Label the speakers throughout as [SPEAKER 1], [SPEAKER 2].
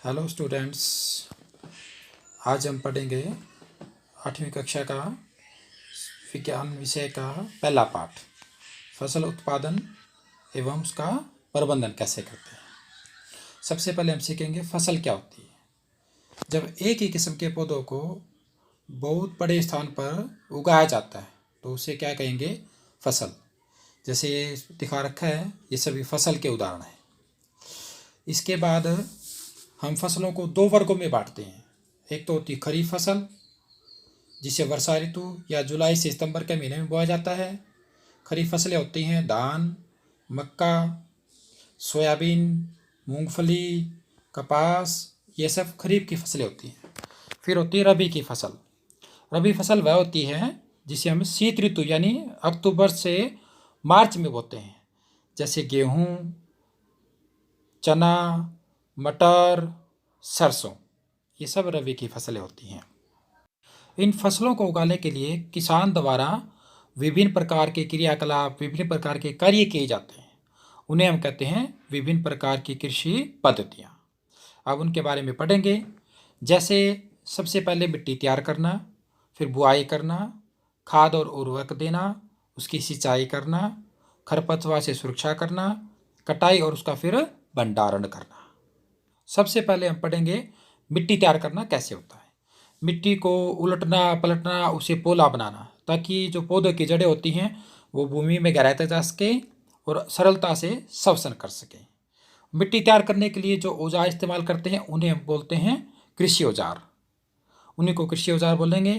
[SPEAKER 1] Hello students, आज हम पढ़ेंगे 8वीं कक्षा का विज्ञान विषय का पहला पाठ, फसल उत्पादन एवं उसका प्रबंधन कैसे करते हैं। सबसे पहले हम सीखेंगे फसल क्या होती है। जब एक ही किस्म के पौधों को बहुत बड़े स्थान पर उगाया जाता है तो उसे क्या कहेंगे, फसल। जैसे ये दिखा रखा है, ये सभी फसल के उदाहरण हैं। इसके बाद हम फसलों को दो वर्गों में बांटते हैं। एक तो होती है खरीफ फसल, जिसे वर्षा ऋतु या जुलाई से सितंबर के महीने में बोया जाता है। खरीफ फसलें होती हैं धान, मक्का, सोयाबीन, मूंगफली, कपास, ये सब खरीफ की फसलें होती हैं। फिर होती है रबी की फसल। रबी फसल वह होती है जिसे हम शीत ऋतु यानी अक्टूबर से मार्च में बोते हैं। जैसे गेहूँ, चना, मटर, सरसों, ये सब रबी की फसलें होती हैं। इन फसलों को उगाने के लिए किसान द्वारा विभिन्न प्रकार के क्रियाकलाप, विभिन्न प्रकार के कार्य किए जाते हैं। उन्हें हम कहते हैं विभिन्न प्रकार की कृषि पद्धतियाँ। अब उनके बारे में पढ़ेंगे। जैसे सबसे पहले मिट्टी तैयार करना, फिर बुआई करना, खाद और उर्वरक देना, उसकी सिंचाई करना, खरपतवार से सुरक्षा करना, कटाई और उसका फिर भंडारण करना। सबसे पहले हम पढ़ेंगे मिट्टी तैयार करना कैसे होता है। मिट्टी को उलटना पलटना, उसे पोला बनाना, ताकि जो पौधे की जड़ें होती हैं वो भूमि में गहराई तक जा सके और सरलता से श्वसन कर सके। मिट्टी तैयार करने के लिए जो औजार इस्तेमाल करते हैं उन्हें हम बोलते हैं कृषि औजार। उन्हीं को कृषि औजार बोलेंगे।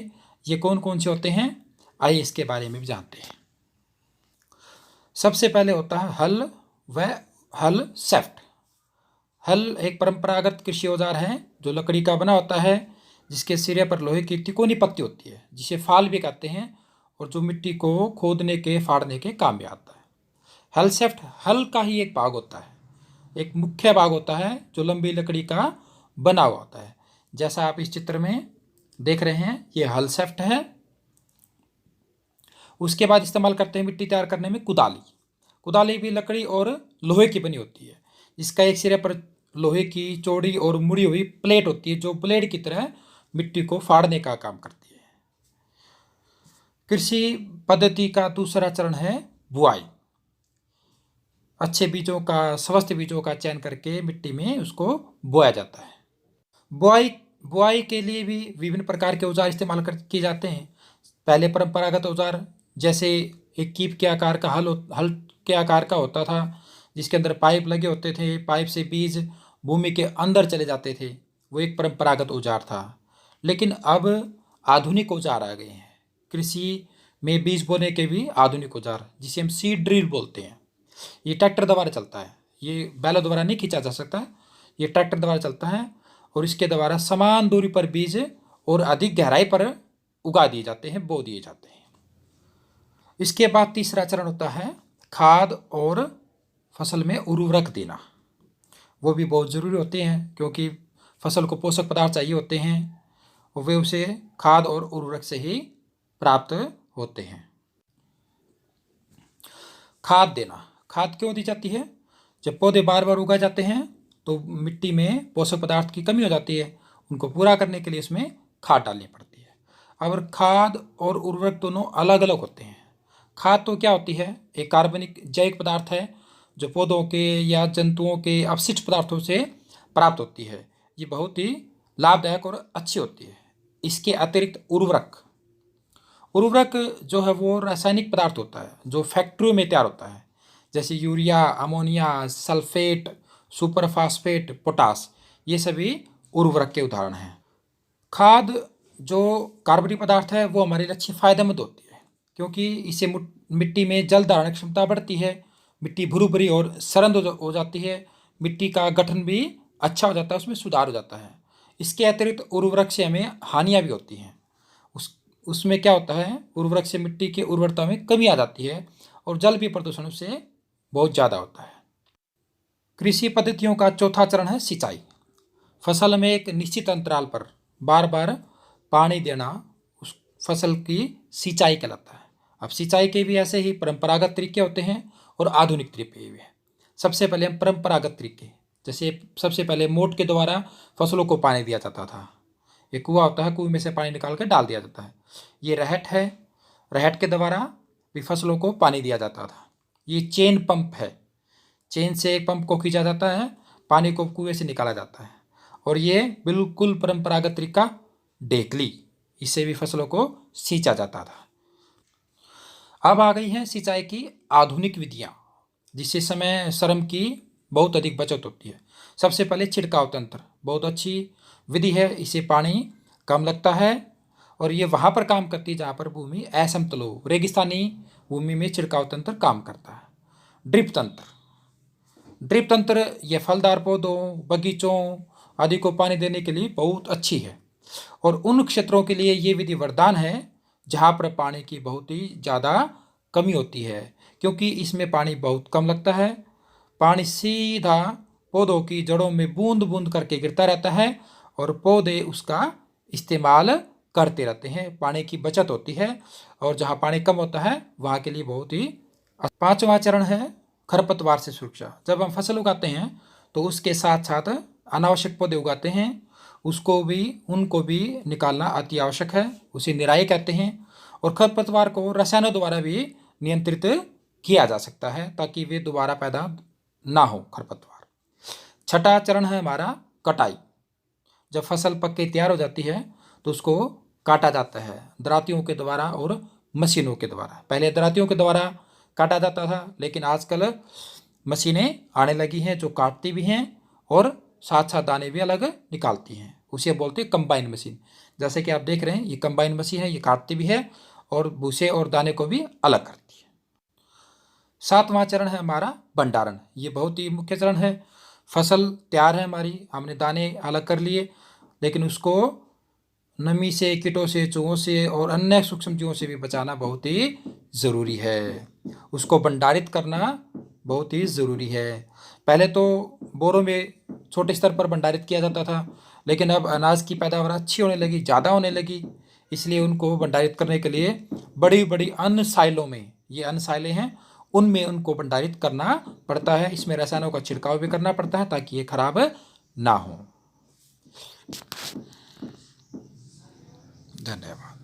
[SPEAKER 1] ये कौन कौन से होते हैं, आइए इसके बारे में भी जानते हैं। सबसे पहले होता है हल व हल सेफ्ट। हल एक परंपरागत कृषि औजार है जो लकड़ी का बना होता है, जिसके सिरे पर लोहे की तिकोनी पत्ती होती है, जिसे फाल भी कहते हैं, और जो मिट्टी को खोदने के फाड़ने के काम में आता है। हल सेफ्ट हल का ही एक भाग होता है, एक मुख्य भाग होता है जो लंबी लकड़ी का बना हुआ होता है। जैसा आप इस चित्र में देख रहे हैं, ये हल सेफ्ट है। उसके बाद इस्तेमाल करते हैं मिट्टी तैयार करने में कुदाली। कुदाली भी लकड़ी और लोहे की बनी होती है, जिसका एक सिरे पर लोहे की चौड़ी और मुड़ी हुई प्लेट होती है, जो ब्लेड की तरह मिट्टी को फाड़ने का काम करती है। कृषि पद्धति का दूसरा चरण है बुआई। अच्छे बीजों का, स्वस्थ बीजों का चयन करके मिट्टी में उसको बोया जाता है। बुआई के लिए भी विभिन्न प्रकार के औजार इस्तेमाल किए जाते हैं। पहले परंपरागत औजार, जैसे एक कीप के आकार का हल के आकार का होता था, जिसके अंदर पाइप लगे होते थे। पाइप से बीज भूमि के अंदर चले जाते थे। वो एक परंपरागत औजार था। लेकिन अब आधुनिक औजार आ गए हैं। कृषि में बीज बोने के भी आधुनिक औजार, जिसे हम सीड ड्रिल बोलते हैं। ये ट्रैक्टर द्वारा चलता है, ये बैलों द्वारा नहीं खींचा जा सकता, ये ट्रैक्टर द्वारा चलता है, और इसके द्वारा समान दूरी पर बीज और अधिक गहराई पर उगा दिए जाते हैं, बो दिए जाते हैं। इसके बाद तीसरा चरण होता है खाद और फसल में उर्वरक देना। वो भी बहुत ज़रूरी होते हैं, क्योंकि फसल को पोषक पदार्थ चाहिए होते हैं, और वे उसे खाद और उर्वरक से ही प्राप्त होते हैं। खाद देना, खाद क्यों दी जाती है? जब पौधे बार बार उगाए जाते हैं तो मिट्टी में पोषक पदार्थ की कमी हो जाती है, उनको पूरा करने के लिए इसमें खाद डालनी पड़ती है। अब खाद और उर्वरक दोनों अलग अलग होते हैं। खाद तो क्या होती है, एक कार्बनिक जैविक पदार्थ है जो पौधों के या जंतुओं के अपशिष्ट पदार्थों से प्राप्त होती है। ये बहुत ही लाभदायक और अच्छी होती है। इसके अतिरिक्त उर्वरक जो है वो रासायनिक पदार्थ होता है जो फैक्ट्रियों में तैयार होता है, जैसे urea, ammonia, sulphate, super phosphate, potash, ये सभी उर्वरक के उदाहरण हैं। खाद जो कार्बनिक पदार्थ है वो हमारे लिए अच्छी फायदेमंद होती है, क्योंकि इससे मिट्टी में जल धारण क्षमता बढ़ती है, मिट्टी भुरी भुरी और सरंद हो जाती है, मिट्टी का गठन भी अच्छा हो जाता है, उसमें सुधार हो जाता है। इसके अतिरिक्त उर्वरक से हमें हानियाँ भी होती हैं। उसमें क्या होता है, उर्वरक से मिट्टी की उर्वरता में कमी आ जाती है और जल भी प्रदूषण उससे बहुत ज़्यादा होता है। कृषि पद्धतियों का चौथा चरण है सिंचाई। फसल में एक निश्चित अंतराल पर बार बार पानी देना उस फसल की सिंचाई कहलाता है। अब सिंचाई के भी ऐसे ही परंपरागत तरीके होते हैं और आधुनिक तरीके भी हैं। सबसे पहले हम परंपरागत तरीके, जैसे सबसे पहले मोट के द्वारा फसलों को पानी दिया जाता था। एक कुआं होता है, कुएं में से पानी निकाल कर डाल दिया जाता है। ये रहट है, रहट के द्वारा भी फसलों को पानी दिया जाता था। ये चेन पंप है, चेन से एक पंप को खींचा जाता है, पानी को कुएं से निकाला जाता है। और ये बिल्कुल परंपरागत तरीका डेकली, इससे भी फसलों को सींचा जाता था। अब आ गई हैं सिंचाई की आधुनिक विधियां, जिससे समय श्रम की बहुत अधिक बचत होती है। सबसे पहले छिड़काव तंत्र बहुत अच्छी विधि है, इससे पानी कम लगता है और ये वहाँ पर काम करती है जहाँ पर भूमि असमतल हो। रेगिस्तानी भूमि में छिड़काव तंत्र काम करता है। ड्रिप तंत्र, ड्रिप तंत्र ये फलदार पौधों, बगीचों आदि को पानी देने के लिए बहुत अच्छी है और उन क्षेत्रों के लिए ये विधि वरदान है जहाँ पर पानी की बहुत ही ज़्यादा कमी होती है, क्योंकि इसमें पानी बहुत कम लगता है। पानी सीधा पौधों की जड़ों में बूंद बूंद करके गिरता रहता है और पौधे उसका इस्तेमाल करते रहते हैं। पानी की बचत होती है और जहाँ पानी कम होता है वहाँ के लिए बहुत ही। पांचवा चरण है खरपतवार से सुरक्षा। जब हम फसल उगाते हैं तो उसके साथ साथ अनावश्यक पौधे उगाते हैं, उनको भी निकालना अति आवश्यक है, उसे निराई कहते हैं। और खरपतवार को रसायनों द्वारा भी नियंत्रित किया जा सकता है ताकि वे दोबारा पैदा ना हो खरपतवार। छठा चरण है हमारा कटाई। जब फसल पक के तैयार हो जाती है तो उसको काटा जाता है दरातियों के द्वारा और मशीनों के द्वारा। पहले दरातियों के द्वारा काटा जाता था, लेकिन आजकल मशीनें आने लगी हैं जो काटती भी हैं और साथ साथ दाने भी अलग निकालती हैं। उसे बोलते हैं कंबाइन मशीन। जैसे कि आप देख रहे हैं ये कंबाइन मशीन है, ये काटती भी है और भूसे और दाने को भी अलग करती है। सातवां चरण है हमारा भंडारण। ये बहुत ही मुख्य चरण है। फसल तैयार है हमारी, हमने दाने अलग कर लिए, लेकिन उसको नमी से, कीटों से, चूहों से और अन्य सूक्ष्म जीवों से भी बचाना बहुत ही ज़रूरी है। उसको भंडारित करना बहुत ही ज़रूरी है। पहले तो बोरों में छोटे स्तर पर भंडारित किया जाता था, लेकिन अब अनाज की पैदावार अच्छी होने लगी, ज़्यादा होने लगी, इसलिए उनको भंडारित करने के लिए बड़ी बड़ी अन्न साइलों में, ये अन्न साइलें हैं, उनमें उनको भंडारित करना पड़ता है। इसमें रसायनों का छिड़काव भी करना पड़ता है ताकि ये खराब ना हो। धन्यवाद।